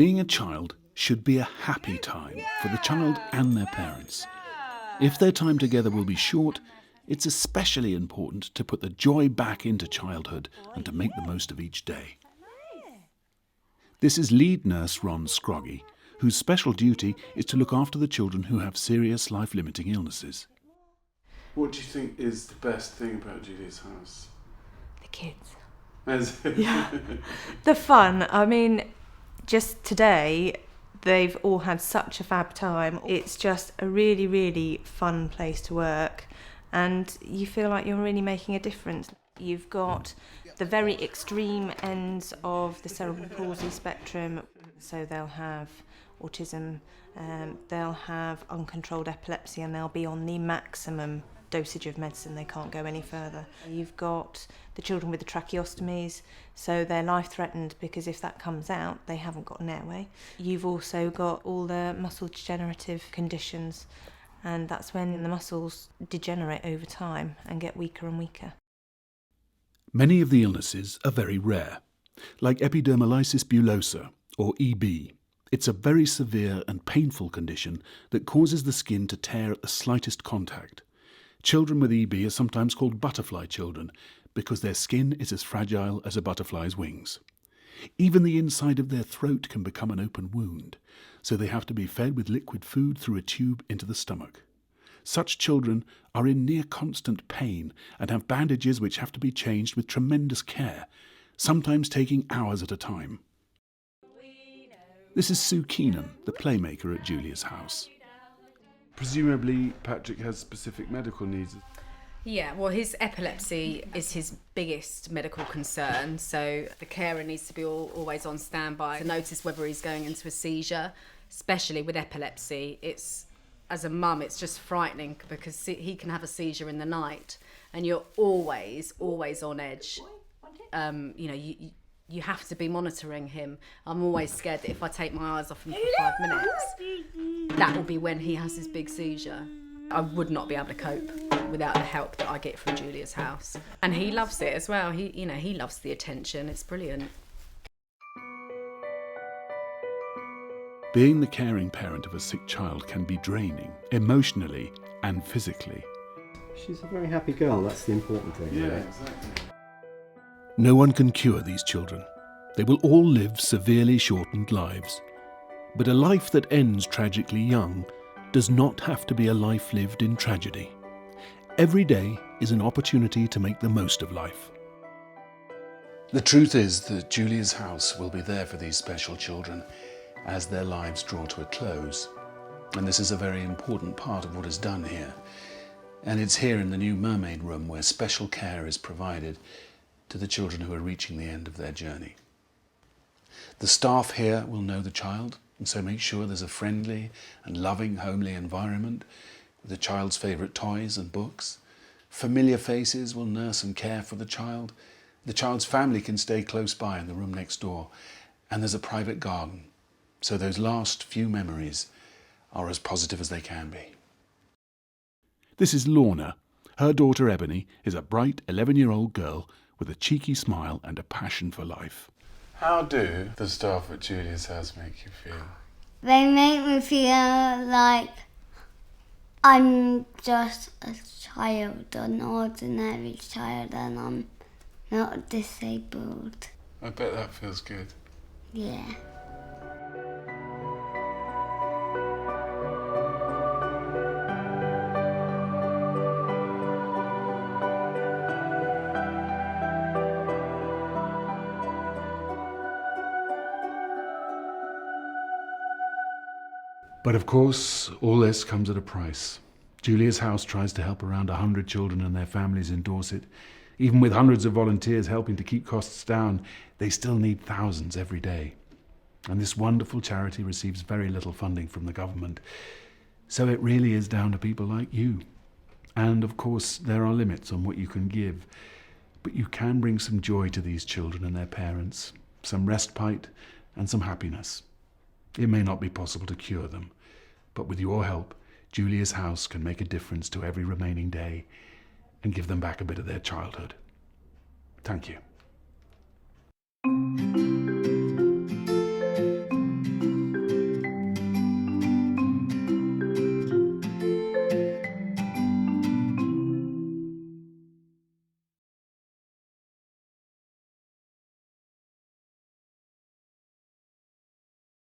Being a child should be a happy time for the child and their parents. If their time together will be short, it's especially important to put the joy back into childhood and to make the most of each day. This is lead nurse Ron Scroggy, whose special duty is to look after the children who have serious life-limiting illnesses. What do you think is the best thing about Julia's house? The kids. Yeah. The fun. I mean, just today, they've all had such a fab time. It's just a really, really fun place to work, and you feel like you're really making a difference. You've got the very extreme ends of the cerebral palsy spectrum, so they'll have autism, they'll have uncontrolled epilepsy, and they'll be on the maximum dosage of medicine. They can't go any further. You've got the children with the tracheostomies, so they're life-threatened because if that comes out, they haven't got an airway. You've also got all the muscle degenerative conditions, and that's when the muscles degenerate over time and get weaker and weaker. Many of the illnesses are very rare, like epidermolysis bullosa, or EB. It's a very severe and painful condition that causes the skin to tear at the slightest contact. Children with EB are sometimes called butterfly children because their skin is as fragile as a butterfly's wings. Even the inside of their throat can become an open wound, so they have to be fed with liquid food through a tube into the stomach. Such children are in near constant pain and have bandages which have to be changed with tremendous care, sometimes taking hours at a time. This is Sue Keenan, the playmaker at Julia's house. Presumably, Patrick has specific medical needs. Yeah, well, his epilepsy is his biggest medical concern, so the carer needs to be always on standby to notice whether he's going into a seizure, especially with epilepsy. As a mum, it's just frightening because he can have a seizure in the night and you're always on edge. You have to be monitoring him. I'm always scared that if I take my eyes off him for 5 minutes, that will be when he has his big seizure. I would not be able to cope without the help that I get from Julia's house. And he loves it as well. He loves the attention. It's brilliant. Being the caring parent of a sick child can be draining, emotionally and physically. She's a very happy girl, that's the important thing. Yeah, right? exactly. No one can cure these children. They will all live severely shortened lives. But a life that ends tragically young does not have to be a life lived in tragedy. Every day is an opportunity to make the most of life. The truth is that Julia's house will be there for these special children as their lives draw to a close. And this is a very important part of what is done here. And it's here in the new Mermaid Room where special care is provided to the children who are reaching the end of their journey. The staff here will know the child, and so make sure there's a friendly and loving, homely environment with the child's favourite toys and books. Familiar faces will nurse and care for the child. The child's family can stay close by in the room next door, and there's a private garden, so those last few memories are as positive as they can be. This is Lorna. Her daughter Ebony is a bright 11-year-old girl with a cheeky smile and a passion for life. How do the staff at Julia's house make you feel? They make me feel like I'm just a child, an ordinary child, and I'm not disabled. I bet that feels good. Yeah. But of course, all this comes at a price. Julia's house tries to help around 100 children and their families in Dorset. Even with hundreds of volunteers helping to keep costs down, they still need thousands every day. And this wonderful charity receives very little funding from the government. So it really is down to people like you. And of course, there are limits on what you can give. But you can bring some joy to these children and their parents, some respite and some happiness. It may not be possible to cure them, but with your help, Julia's house can make a difference to every remaining day and give them back a bit of their childhood. Thank you.